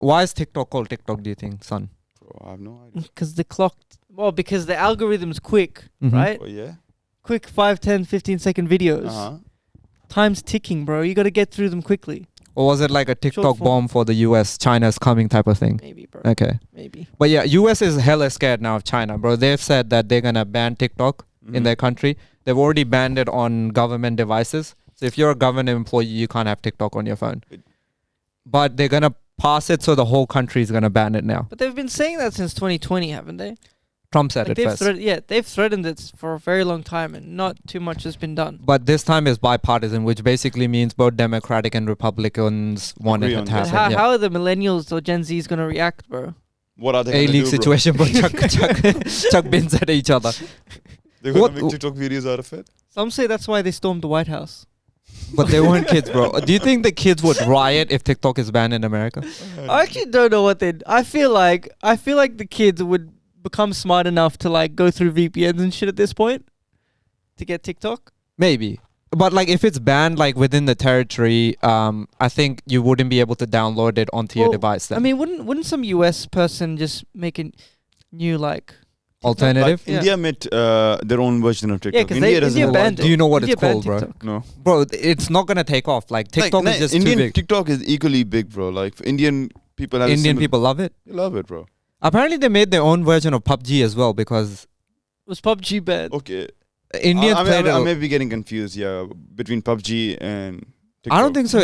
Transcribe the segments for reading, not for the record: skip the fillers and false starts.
Why is TikTok called TikTok, do you think, son? Bro, I have no idea. Because because the algorithm's quick, Mhm. right? Oh, yeah? Quick 5, 10, 15-second videos. Uh-huh. Time's ticking, bro. You got to get through them quickly. Or was it like a TikTok form. bomb for the US? China's coming type of thing? Maybe, bro. Okay. Maybe. But yeah, US is hella scared now of China, bro. They've said that they're going to ban TikTok in their country. They've already banned it on government devices. So if you're a government employee, you can't have TikTok on your phone. But they're going to pass it so the whole country is going to ban it now. But they've been saying that since 2020, haven't they? Trump said Like it first. they've threatened it for a very long time, and not too much has been done. But this time is bipartisan, which basically means both Democratic and Republicans want Agree it on to that. happen. How are the millennials or Gen Zs gonna react, bro? What are they going to A-League do, bro? situation, but chuck bins at each other. They're going What- to make TikTok videos out of it? Some say that's why they stormed the White House. But they weren't kids, bro. Do you think the kids would riot if TikTok is banned in America? I actually don't know what they'd. I feel like the kids would become smart enough to like go through VPNs and shit at this point to get TikTok. Maybe. But like if it's banned like within the territory, I think you wouldn't be able to download it onto your Well, device then. I mean, wouldn't some US person just make a new like Alternative? Like India made their own version of TikTok. Yeah, because India doesn't India allow banned it. it. Do you know what India it's called, banned bro? TikTok. No. Bro, it's not gonna take off. Like TikTok Like, is just Indian too big. TikTok is equally big, bro. Like Indian people have Indian people love it. They love it, bro. Apparently they made their own version of PUBG as well because Was PUBG banned? Okay. Indians played I it. may be getting confused, yeah, between PUBG and TikTok. I don't think so.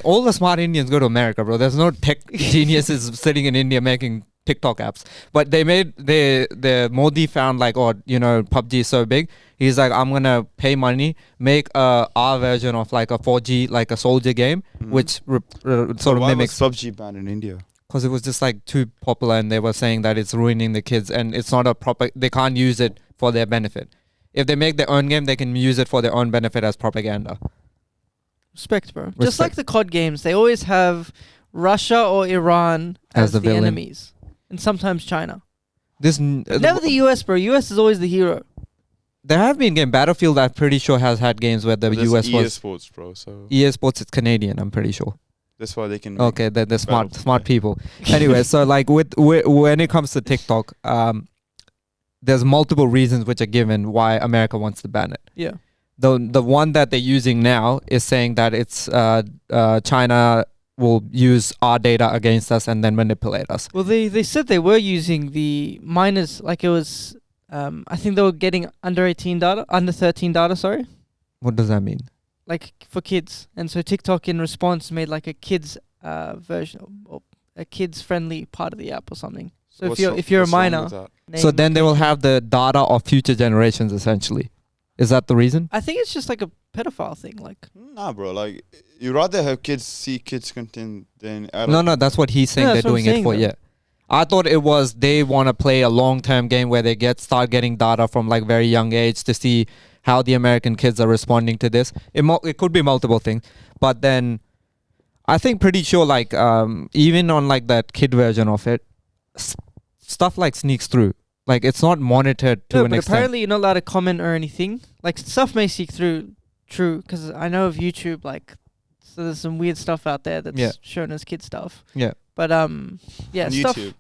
All the smart Indians go to America, bro. There's no tech geniuses sitting in India making TikTok apps. But they made the Modi found like, PUBG is so big. He's like, I'm gonna pay money, make our version of like a 4G, like a soldier game, which sort of why mimics. was PUBG banned in India? Because it was just like too popular, and they were saying that it's ruining the kids, and it's not a proper. They can't use it for their benefit. If they make their own game, they can use it for their own benefit as propaganda. Respect, bro. Just Respect. like the COD games, they always have Russia or Iran as the villain. enemies, and sometimes China. Never Never the US, bro. US is always the hero. There have been games. Battlefield, I'm pretty sure, has had games where the But US that's EA was. Sports, bro. So EA Sports is Canadian, I'm pretty sure. that's why they can. make Okay, they're smart Battlefield, yeah. people. Anyway, so like when it comes to TikTok, there's multiple reasons which are given why America wants to ban it. Yeah. The one that they're using now is saying that it's China will use our data against us and then manipulate us. Well, they said they were using the minors, like it was. I think they were getting under 13 data. Sorry, What does that mean? like for kids, and so TikTok in response made like a kids version or a kids friendly part of the app or something. So What's if you're a what's wrong minor, with that? So name, then they will location. have the data of future generations essentially. Is that the reason? I think it's just like a pedophile thing. Like Nah, bro. Like you rather have kids see kids content than adults. No, that's what he's saying Yeah, they're that's what I'm doing it saying, for. though. Yeah. I thought it was they want to play a long-term game where they start getting data from like very young age to see how the American kids are responding to this. It could be multiple things, but then I think pretty sure like even on like that kid version of it, stuff like sneaks through. Like it's not monitored to no, an but extent. apparently you're not allowed to comment or anything. Like stuff may seek through. True, because I know of YouTube. Like, so there's some weird stuff out there that's Yeah. shown as kid stuff. Yeah. But yeah, On stuff. YouTube.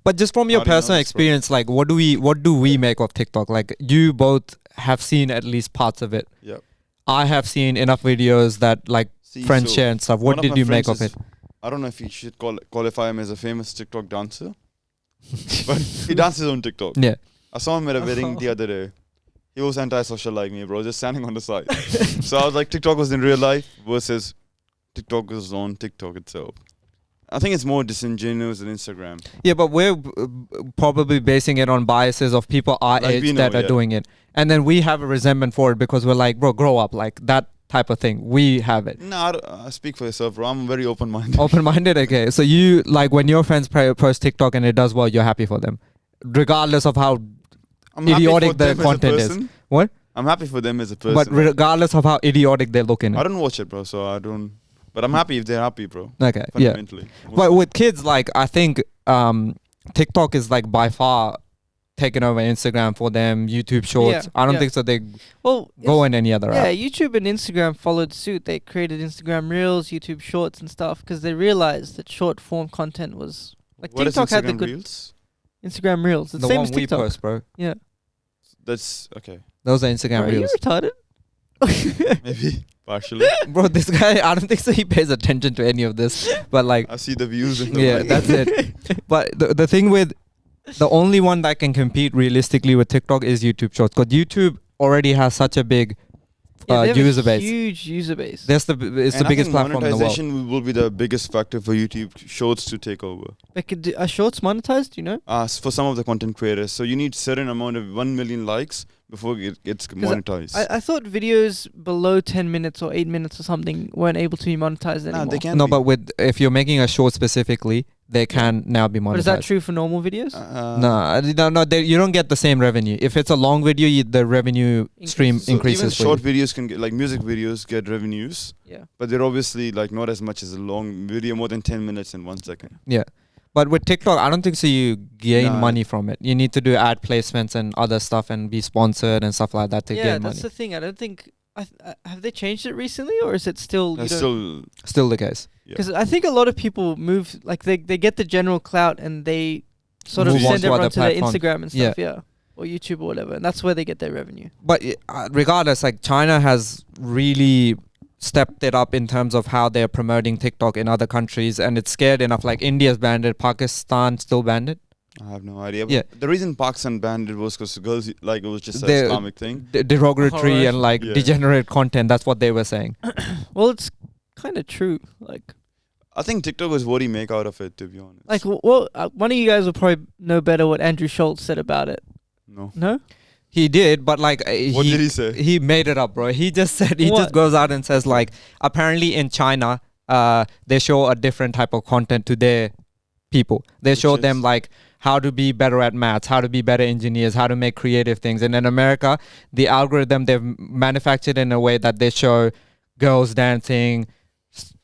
But just from your I didn't know personal this, bro. experience, like what do we make of TikTok? Like you both have seen at least parts of it. Yep. I have seen enough videos that like See, friends so share and stuff. one What of did my you make friends of is- it? I don't know if you should qualify him as a famous TikTok dancer, but he dances on TikTok. Yeah. I saw him at a wedding the other day. He was antisocial like me, bro, just standing on the side. So I was like, TikTok was in real life versus TikTok was on TikTok itself. I think it's more disingenuous than Instagram. Yeah, but we're probably basing it on biases of people our Like we age know, that are yeah. doing it. And then we have a resentment for it because we're like, bro, grow up. Like that type of thing. We have it. No, I speak for yourself, bro. I'm very open-minded. Open-minded, okay. So you, like when your friends post TikTok and it does well, you're happy for them. Regardless of how I'm happy idiotic for the them as a content is. person. What? I'm happy for them as a person. But regardless of how idiotic they look in I it. don't watch it, bro, so I don't... But I'm happy if they're happy, bro. Okay, yeah. Fundamentally. But with kids, like I think TikTok is like by far taken over Instagram for them, YouTube Shorts. Yeah, I don't yeah. think so. They Well, go in any other yeah, app. YouTube and Instagram followed suit. They created Instagram Reels, YouTube Shorts, and stuff because they realized that short form content was like What is TikTok had the Instagram good Reels? Instagram Reels. It's The same one as we TikTok. post, bro. Yeah, That's okay. Those are Instagram Bro, are you Reels. retarded? Maybe partially. Bro, this guy, I don't think so he pays attention to any of this. But like, I see the views in the yeah, like. that's it. But the thing with the only one that can compete realistically with TikTok is YouTube Shorts, because YouTube already has such a big They have user a base. huge user base. It's the And I biggest think platform in the world. monetization will be the biggest factor for YouTube Shorts to take over. Are shorts monetized? You know? For some of the content creators, so you need certain amount of 1 million likes before it gets monetized. I thought videos below 10 minutes or 8 minutes or something weren't able to be monetized anymore. Nah, they can. No, be. but if you're making a short specifically, they can now be monetized. But is that true for normal videos? No, you don't get the same revenue. If it's a long video, the revenue stream Increases. So even increases for short you. videos can get, like music videos get revenues, Yeah. but they're obviously like not as much as a long video, more than 10 minutes and 1 second. Yeah. But with TikTok, I don't think so you gain Nah. money from it. You need to do ad placements and other stuff and be sponsored and stuff like that to Yeah, gain that's money. the thing. I don't think... have they changed it recently, or is it still... That's still Still the case. Because I think a lot of people move... Like, they get the general clout and they sort of Move on send to everyone other to their platforms. Instagram and stuff, yeah. Or YouTube or whatever. And that's where they get their revenue. But regardless, like China has really stepped it up in terms of how they're promoting TikTok in other countries, and it's scared enough. Like India's banned it, Pakistan still banned it. I have no idea. Yeah. The reason Pakistan banned it was because girls, like, it was just an They're- Islamic thing. Derogatory Alright. and like Yeah. degenerate content. That's what they were saying. Well, it's kind of true. Like, I think TikTok was what he make out of it, to be honest. one of you guys will probably know better what Andrew Schultz said about it. No. No? He did, but like What did he say? He made it up, bro. He just said he What? just goes out and says like apparently in China, they show a different type of content to their people. They Which show is? them like how to be better at maths, how to be better engineers, how to make creative things. And in America, the algorithm they've manufactured in a way that they show girls dancing,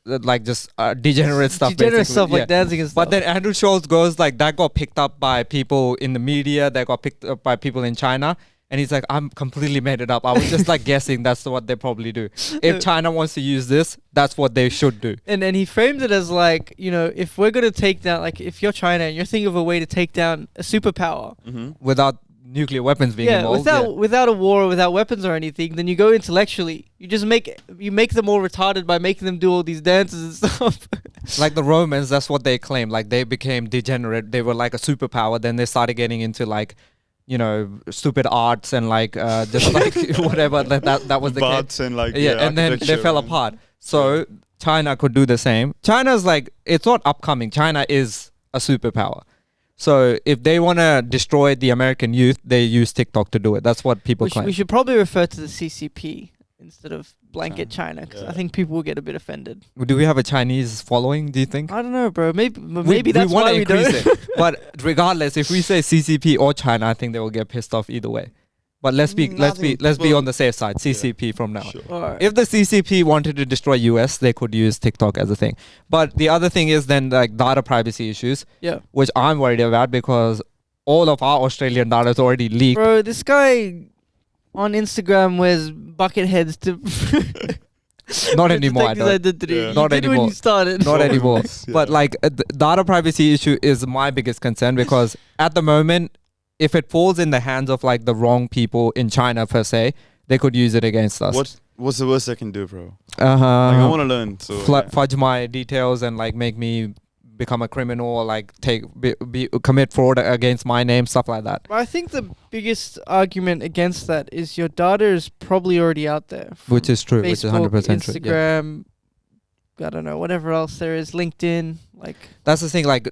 like just degenerate stuff. Degenerate basically. stuff Yeah. like dancing and stuff. But then Andrew Schultz goes like that got picked up by people in the media, that got picked up by people in China. And he's like, I'm completely made it up. I was just like guessing that's what they probably do. If China wants to use this, that's what they should do. And he framed it as like, you know, if we're going to take down, like if you're China and you're thinking of a way to take down a superpower, Mm-hmm. Without nuclear weapons being involved. without a war or without weapons or anything, then you go intellectually. You just make them all retarded by making them do all these dances and stuff. Like the Romans, that's what they claim. Like they became degenerate. They were like a superpower. Then they started getting into like, you know, stupid arts and like just like whatever. That was the case. Baths and like And then they architecture fell and- apart. So China could do the same. China's like, it's not upcoming. China is a superpower. So if they want to destroy the American youth, they use TikTok to do it. That's what people claim. We should probably refer to the CCP instead of blanket China, because Yeah. I think people will get a bit offended. Do we have a Chinese following, do you think? I don't know, bro. Maybe that's wanna why we don't. it. But regardless, if we say CCP or China, I think they will get pissed off either way. But let's be Nothing. on the safe side. CCP from now on. Sure. Alright. If the CCP wanted to destroy US, they could use TikTok as a thing. But the other thing is then like data privacy issues, Yeah. which I'm worried about because all of our Australian data is already leaked. Bro, this guy on Instagram wears bucket heads to... Not to anymore, I take his don't. identity. Yeah. He Not did when anymore. you started. Not anymore. Yeah. But like the data privacy issue is my biggest concern because at the moment, if it falls in the hands of like the wrong people in China per se, they could use it against us. What's the worst I can do, bro? Like, Uh-huh. I want to learn. So yeah. Fudge my details and like make me become a criminal or like commit fraud against my name, stuff like that. I think the biggest argument against that is your data is probably already out there. from Which is true, which is Facebook, 100% true. Yeah. Instagram, I don't know, whatever else there is, LinkedIn, like... That's the thing, like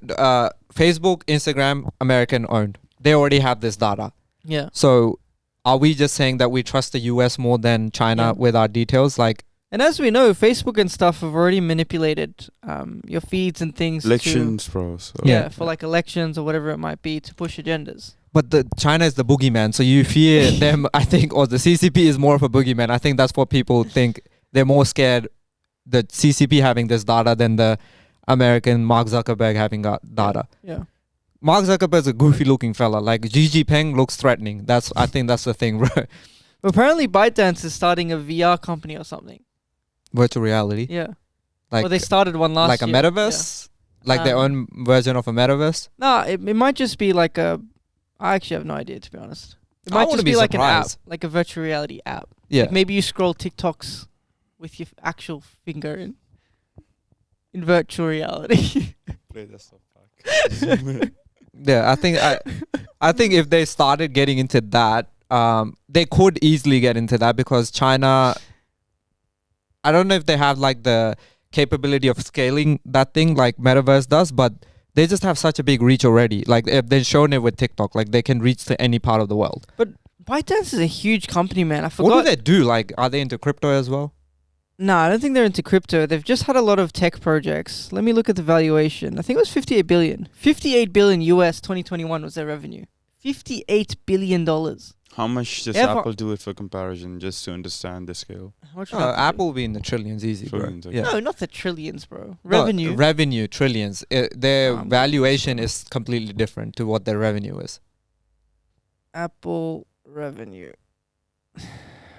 Facebook, Instagram, American owned. They already have this data. Yeah. So are we just saying that we trust the US more than China Yeah. with our details? Like, And as we know, Facebook and stuff have already manipulated your feeds and things. Elections, bro. So. Yeah, Yeah. for like elections or whatever it might be to push agendas. but China is the boogeyman, so you fear them, I think, or the CCP is more of a boogeyman. I think that's what people think. They're more scared the CCP having this data than the American Mark Zuckerberg having got data. Yeah. Mark Zuckerberg's a goofy looking fella. Like Gigi Peng looks threatening. I think that's the thing, bro. Apparently, ByteDance is starting a VR company or something. Virtual reality. Yeah. Like Well, they started one last like a year. metaverse. Like their own version of a metaverse. No, it might just be like a. I actually have no idea, to be honest. It I might wouldn't just be be like an app, surprised. like a virtual reality app. Yeah. Like maybe you scroll TikToks with your actual finger in virtual reality. Play that stuff back. Yeah, I think if they started getting into that, they could easily get into that because China, I don't know if they have like the capability of scaling that thing like Metaverse does, but they just have such a big reach already. Like if they've shown it with TikTok, like they can reach to any part of the world. ByteDance is a huge company, man. I forgot. What do they do? Like, are they into crypto as well? No, I don't think they're into crypto. They've just had a lot of tech projects. Let me look at the valuation. I think it was 58 billion. 58 billion US 2021 was their revenue. $58 billion. How much does Ever- Apple do it for comparison, just to understand the scale? How much would Apple do? Apple will be in the trillions easy, Trillions, bro. okay. Yeah. No, not the trillions, bro. No, Revenue. revenue, trillions. Their Um, valuation is completely different to what their revenue is. Apple revenue.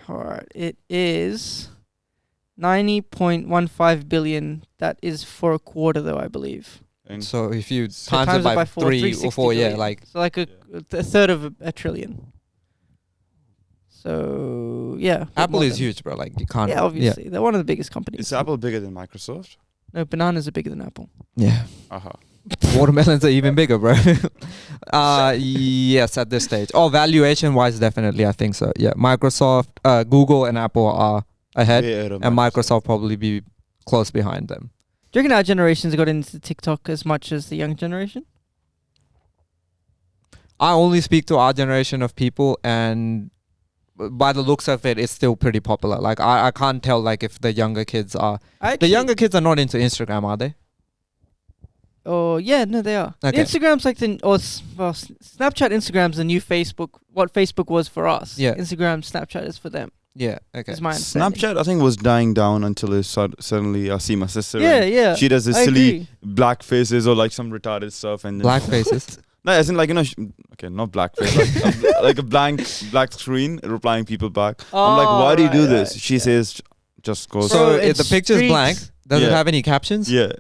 Alright, it is 90.15 billion. That is for a quarter, though, I believe. And So if you So times it by 4, 3 or 360 4, yeah, billion. like So like a third of a trillion. So yeah, bit Apple more is than- huge, bro. Like you can't. Yeah, obviously they're one of the biggest companies. is Apple bigger than Microsoft? No, bananas are bigger than Apple. Yeah. Aha. Watermelons are even bigger, bro. Yes, at this stage. Oh, valuation wise, definitely, I think so. Yeah, Microsoft, Google, and Apple are ahead, Way ahead of and Microsoft probably be close behind them. Do you reckon our generation's got into TikTok as much as the young generation? I only speak to our generation of people, and by the looks of it, it's still pretty popular. Like I can't tell like if the younger kids are. The younger kids are not into Instagram, are they? Oh yeah, no, they are. Okay. Instagram's like Snapchat. Instagram's the new Facebook. What Facebook was for us. Yeah. Instagram, Snapchat is for them. Yeah. Okay. Is my understanding. Snapchat, I think, was dying down until it suddenly I see my sister. Yeah, and yeah. she does this I silly agree. black faces or like some retarded stuff, and then Black faces. No, as in like okay, not black face, like a blank black screen replying people back. I'm like, why do you do this? She says, just go. So Bro, if the it's picture's streaks. blank, does it Yeah. have any captions? Yeah.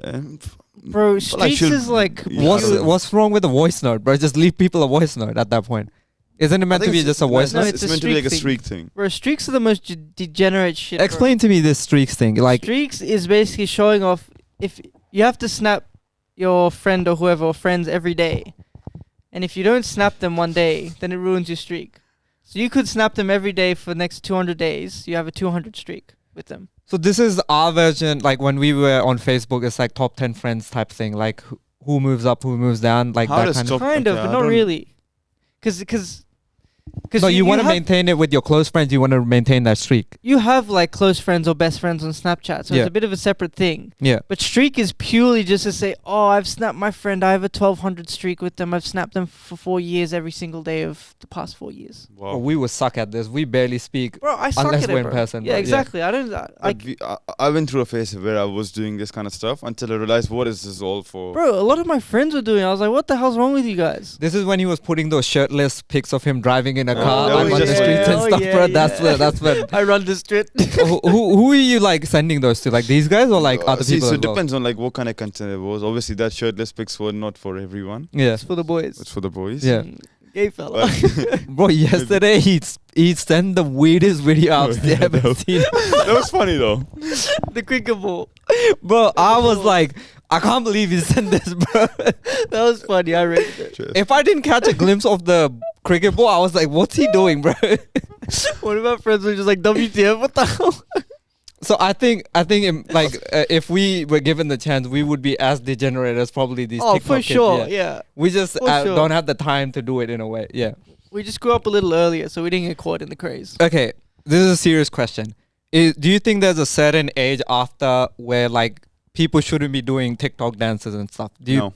Bro, But, like, Streaks she'll- is like Yeah. What's wrong with a voice note, bro? Just leave people a voice note at that point. Isn't it meant to be just a voice No, note? it's It's a meant to be like a streak streak thing. Bro, streaks are the most degenerate shit. bro. Explain to me this streaks thing. Like, Streaks is basically showing off if you have to snap your friend or whoever or friends every day. And if you don't snap them one day, then it ruins your streak. So you could snap them every day for the next 200 days. You have a 200 streak with them. so this is our version. Like when we were on Facebook, it's like top 10 friends type thing. Like who moves up, who moves down, like How that does kind of. top- Kind of, okay, but I not don't- really. Because No, you want to have- maintain it with your close friends. You want to maintain that streak. You have like close friends or best friends on Snapchat, so Yeah. it's a bit of a separate thing. Yeah. But streak is purely just to say, oh, I've snapped my friend. I have a 1200 streak with them. I've snapped them for 4 years every single day of the past 4 years. Wow. Oh, we would suck at this. We barely speak. Bro, I suck Unless at we're it, in bro. person, Yeah, but yeah. exactly. I don't like. I went through a phase where I was doing this kind of stuff until I realized what is this all for. Bro, a lot of my friends were doing it. I was like, what the hell's wrong with you guys? This is when he was putting those shirtless pics of him driving in a Oh, car that on was the just- streets and Oh, stuff, yeah, bro. yeah. That's when. I run the street. who are you like sending those to? Like these guys or like other See, people? so as it well? depends on like what kind of content it was. Obviously, that shirtless pics were not for everyone. Yeah. It's for the boys. It's for the boys. Yeah. Gay fella. But Bro, yesterday he sent the weirdest video I've Yeah, ever that seen. that was funny though. The cricket ball. Bro, I was like, I can't believe he sent this, bro. That was funny. I read it. If I didn't catch a glimpse of the cricket ball, I was like, what's he doing, bro? One of our friends was just like, WTF, what the hell? So I think if we were given the chance, we would be as degenerate as probably these Oh, TikTok for kids, sure. yeah. Yeah. We just For sure. don't have the time to do it in a way. Yeah. We just grew up a little earlier, so we didn't get caught in the craze. Okay, this is a serious question. Do you think there's a certain age after where like people shouldn't be doing TikTok dances and stuff? Do you No.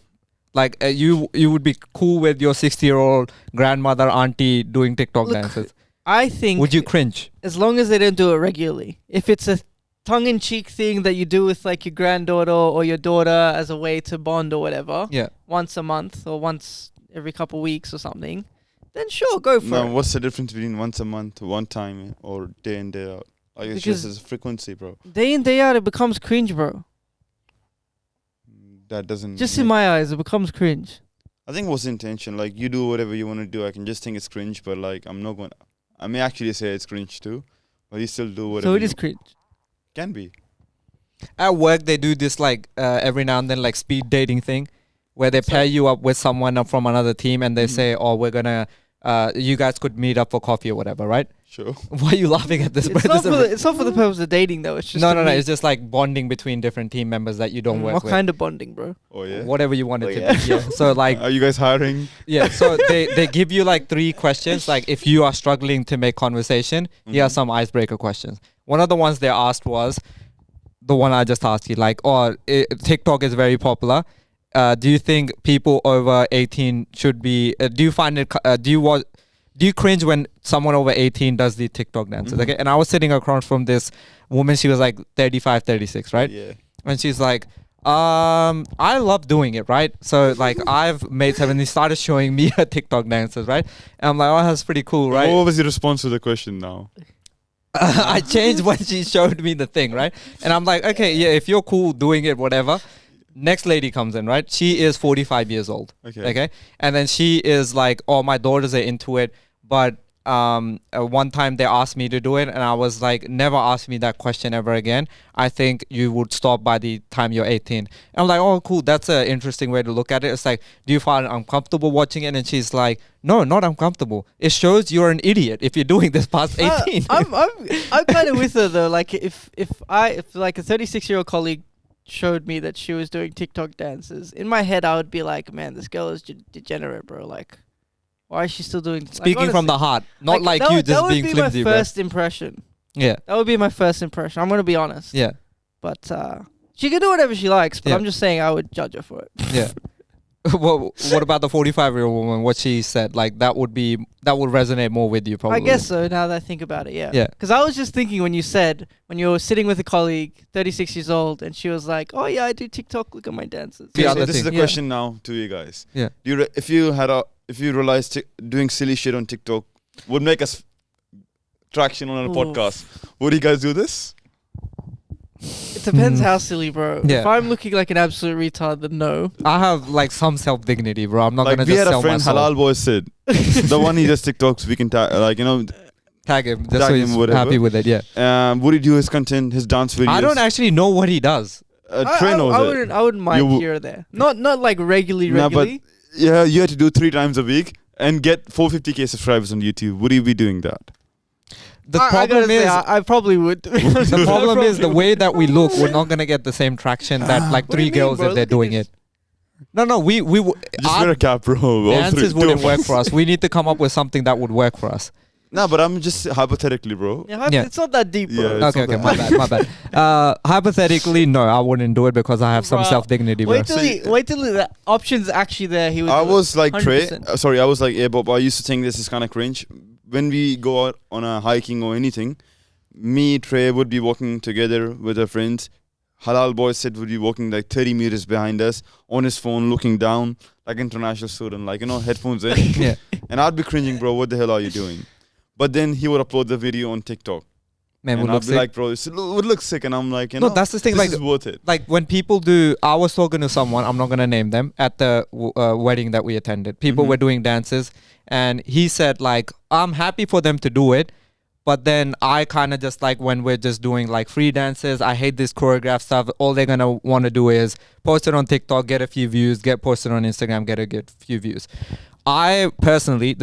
like you would be cool with your 60-year-old grandmother auntie doing TikTok Look, dances? I think Would you cringe? as long as they don't do it regularly. If it's a tongue-in-cheek thing that you do with like your granddaughter or your daughter as a way to bond or whatever, Yeah. once a month or once every couple weeks or something, then sure, go for Now, it. what's the difference between once a month, one time, or day in, day out? Like, it's Because- just as frequency, bro. Day in, day out, it becomes cringe, bro. That doesn't. Just in my eyes, it becomes cringe. I think what's the intention? Like, you do whatever you want to do. I can just think it's cringe, but like, I'm not going. I may actually say it's cringe too, but you still do whatever. So it you is cringe. can be. At work, they do this like every now and then, like speed dating thing, where they pair you up with someone from another team, and they say, "Oh, we're gonna, you guys could meet up for coffee or whatever," right? Sure. Why are you laughing at this? It's bro? not, for the, it's not for the purpose of dating, though. It's just no. to meet. It's just like bonding between different team members that you don't work What with. kind of bonding, bro? Oh yeah. Whatever you want it Oh, to yeah. be. Yeah. So like, Are you guys hiring? yeah. So they give you like 3 questions. Like if you are struggling to make conversation, here are some icebreaker questions. One of the ones they asked was the one I just asked you. Like, TikTok is very popular. Do you think people over 18 should be? Do you find it? Do you cringe when someone over 18 does the TikTok dances? Okay, and I was sitting across from this woman. She was like 35, 36, right? Yeah. And she's like, I love doing it, right? So like I've made 7. He started showing me her TikTok dances, right? And I'm like, oh, that's pretty cool, right? What was your response to the question now? I changed when she showed me the thing, right? And I'm like, okay, yeah, if you're cool doing it, whatever. Next lady comes in, right? She is 45 years old. Okay. And then she is like, oh, my daughters are into it. But one time they asked me to do it, and I was like, never ask me that question ever again. I think you would stop by the time you're 18. And I'm like, oh, cool. That's an interesting way to look at it. It's like, do you find uncomfortable watching it? And she's like, no, not uncomfortable. It shows you're an idiot if you're doing this past 18. I'm kind of with her though. Like if like a 36-year-old colleague showed me that she was doing TikTok dances, in my head I would be like, man, this girl is degenerate, bro. Like, why is she still doing? Speaking from the heart, not like you just being flimsy, That would be my bro. first impression. Yeah. That would be my first impression. I'm gonna be honest. Yeah. But she can do whatever she likes. But Yeah. I'm just saying I would judge her for it. Yeah. What about the 45-year-old woman? What she said, like that would resonate more with you, probably. I guess so. Now that I think about it, yeah. Yeah. Because I was just thinking when you were sitting with a colleague, 36 years old, and she was like, "Oh yeah, I do TikTok. Look at my dances." The Okay, other so this is thing. the Yeah. question now to you guys. Yeah. If you realized doing silly shit on TikTok would make us traction on a Oof. podcast, would you guys do this? It depends how silly, bro. Yeah. If I'm looking like an absolute retard, then no. I have like some self-dignity, bro. I'm not Like gonna we just had sell a friend, my soul. Halal Boy Sid, the one he does TikToks. We can Tag him. That's Tag so him, he's whatever. happy with it. Yeah. would he do his content, his dance videos? I don't actually know what he does. Trey knows it. I wouldn't mind You- here or there. Not like regularly. Nah, but- Regularly. Yeah, you had to do 3 times a week and get 450k subscribers on YouTube. Would you be doing that? The I problem gotta say, is, I probably would. the problem is the way that we look. We're not gonna get the same traction that like What do 3 you mean, girls bro? if they're Look at doing this. it. No, we Just wear a cap, bro. All dances three, wouldn't two of work us. for us. We need to come up with something that would work for us. Nah, but I'm just hypothetically, bro. Yeah, Yeah. It's not that deep, bro. Yeah, It's Okay, not my bad. Hypothetically, no, I wouldn't do it because I have some Bruh. self-dignity, bro. Wait till the option's actually there. He would. I do it. was like Trey. 100%. Sorry, I was like Abob. I used to think this is kind of cringe. When we go out on a hiking or anything, me, Trey would be walking together with our friends. Halal Boy Sid would be walking like 30 meters behind us on his phone, looking down like international student, like, headphones in. Yeah. And I'd be cringing, bro. What the hell are you doing? But then he would upload the video on TikTok. Man, and would I'd look be sick. like, bro, it would look sick. And I'm like, No, that's the thing, this like- is worth it. Like when people do, I was talking to someone, I'm not going to name them, at the wedding that we attended. People Mhm. were doing dances and he said like, I'm happy for them to do it. But then I kind of just like when we're just doing like free dances, I hate this choreographed stuff. All they're going to want to do is post it on TikTok, get a few views, get posted on Instagram, get a few views. I personally,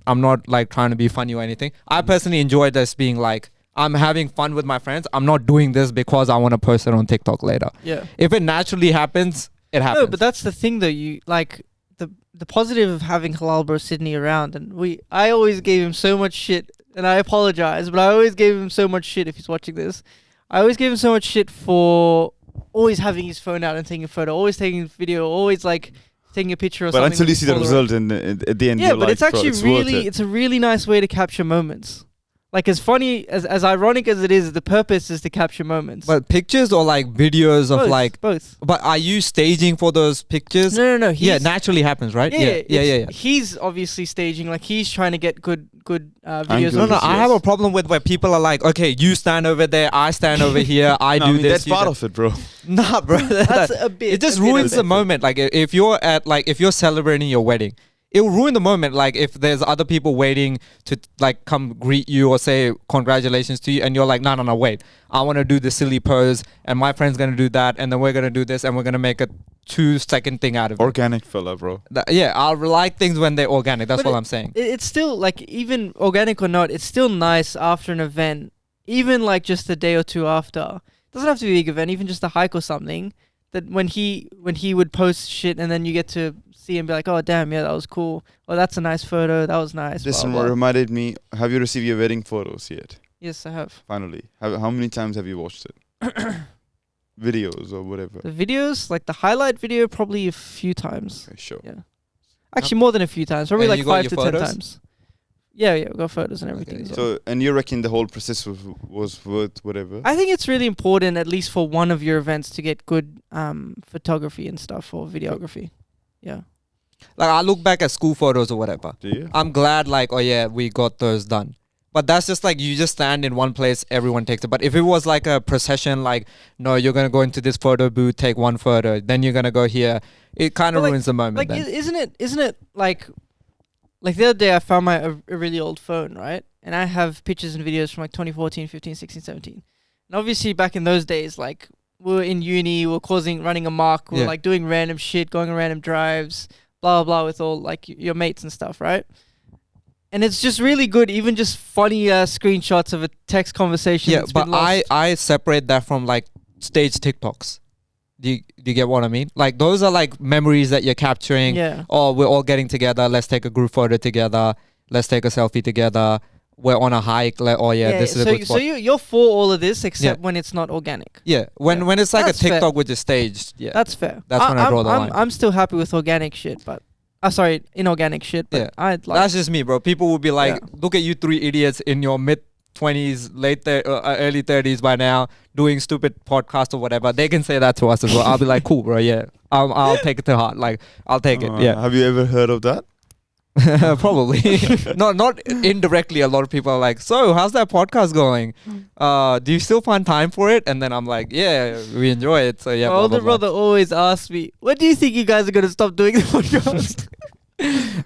I'm not like trying to be funny or anything. I personally enjoy this being like, I'm having fun with my friends. I'm not doing this because I want to post it on TikTok later. Yeah. If it naturally happens, it happens. No, but that's the thing though. You like the positive of having Halal Bro Sydney around, and I always gave him so much shit, and I apologize, but I always gave him so much shit if he's watching this. I always gave him so much shit for always having his phone out and taking a photo, always taking a video, always like taking a picture or But something. until you see the Polaroid. result at the end, Yeah, you're but like, it's actually bro, it's worth really, it. it's a really nice way to capture moments. like as funny as ironic as it is, the purpose is to capture moments. But pictures or like videos of both, like. both. But are you staging for those pictures? No. Yeah, naturally happens, right? Yeah. He's obviously staging, like he's trying to get good videos. Angles. No, of I have a problem with where people are like, okay, you stand over there, I stand over here, I No, do I mean, this. that's you part do- of it, bro. Nah, bro. That's a bit. It just a bit ruins of the it. moment. Like if you're at like if you're celebrating your wedding, it will ruin the moment. Like if there's other people waiting to like come greet you or say congratulations to you, and you're like, no, wait, I want to do the silly pose, and my friend's gonna do that, and then we're gonna do this, and we're gonna make a 2-second thing out of it. Organic fella, bro. Yeah, I like things when they're organic. That's But what I'm saying. It's still like, even organic or not, it's still nice after an event, even like just a day or two after. Doesn't have to be a big event, even just a hike or something. That when he would post shit, and then you get to see and be like, oh damn, yeah, that was cool. Oh, that's a nice photo. That was nice. This blah, blah. reminded me. Have you received your wedding photos yet? Yes, I have. Finally. How many times have you watched it? Videos or whatever. The videos, like the highlight video, probably a few times. Okay, sure. Yeah. Actually, more than a few times. Probably And like you got 5 your to photos? 10 times. Yeah, we got photos and everything. Okay, as well. So, and you reckon the whole process was worth whatever? I think it's really important, at least for one of your events, to get good photography and stuff, or videography. Yeah. Like I look back at school photos or whatever. Do you? I'm glad like, oh yeah, we got those done. But that's just like you just stand in one place, everyone takes it. But if it was like a procession, like, no, you're going to go into this photo booth, take one photo, then you're going to go here, it kind of But, like- ruins the moment. Like, then. isn't it like the other day I found a really old phone, right? And I have pictures and videos from like 2014, 15, 16, 17. And obviously back in those days, like, we were in uni, we were running amok, we were Yeah. like doing random shit, going on random drives, blah, blah, blah, with all like your mates and stuff, right? And it's just really good, even just funny screenshots of a text conversation. Yeah, that's but been lost. I separate that from like stage TikToks. Do you get what I mean? Like those are like memories that you're capturing. Yeah. Oh, we're all getting together. Let's take a group photo together. Let's take a selfie together. We're on a hike. Like, oh yeah, this is a so good spot. you're for all of this except when it's not organic. Yeah, when Yeah. when it's like That's a TikTok fair. which is staged. Yeah, That's fair. That's when I draw the line. I'm still happy with organic shit, but sorry, inorganic shit. But Yeah. I'd like. that's just me, bro. People will be like, Yeah. look at you three idiots in your mid 20s, early 30s by now, doing stupid podcasts or whatever. They can say that to us as well. I'll be like, cool, bro. Yeah, I'll take it to heart. Like, I'll take it. Yeah. Have you ever heard of that? Probably. not indirectly. A lot of people are like, so how's that podcast going? Do you still find time for it? And then I'm like, yeah, we enjoy it. So yeah. My blah, older blah, blah. brother always asks me, "When do you think you guys are gonna stop doing the podcast?"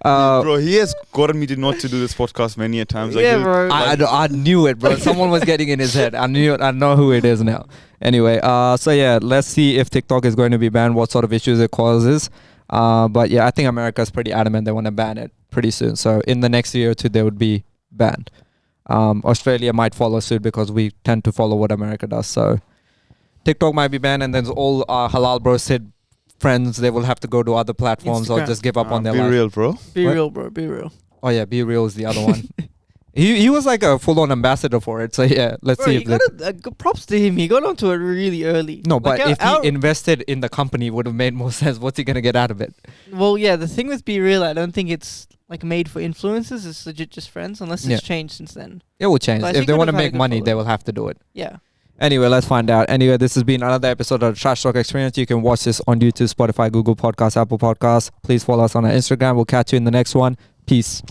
Bro, he has gotten me to not to do this podcast many a times. Like, Yeah, he'll- bro. I knew it, bro. Someone was getting in his head. I knew it. I know who it is now. Anyway, so yeah, let's see if TikTok is going to be banned, what sort of issues it causes. But yeah, I think America's pretty adamant they want to ban it pretty soon. So in the next year or two, they would be banned. Australia might follow suit because we tend to follow what America does. So TikTok might be banned, and then all Halal Bro Sid friends, they will have to go to other platforms or Instagram. just give up on their be life. real, bro. Be What? real, bro. Be real. Oh yeah, Be Real is the other one. He was like a full-on ambassador for it. So yeah, let's Bro, see you if that. gotta props to him. He got onto it really early. No, Like, but if our- he invested in the company, would have made more sense. What's he gonna get out of it? well, yeah. The thing with Be Real, I don't think it's like made for influencers. It's legit just friends, unless it's Yeah. changed since then. It will change. But I If think they it want to would've had a make good money, they following. will have to do it. Yeah. Anyway, let's find out. Anyway, this has been another episode of Trash Talk Experience. You can watch this on YouTube, Spotify, Google Podcasts, Apple Podcasts. Please follow us on our Instagram. We'll catch you in the next one. Peace.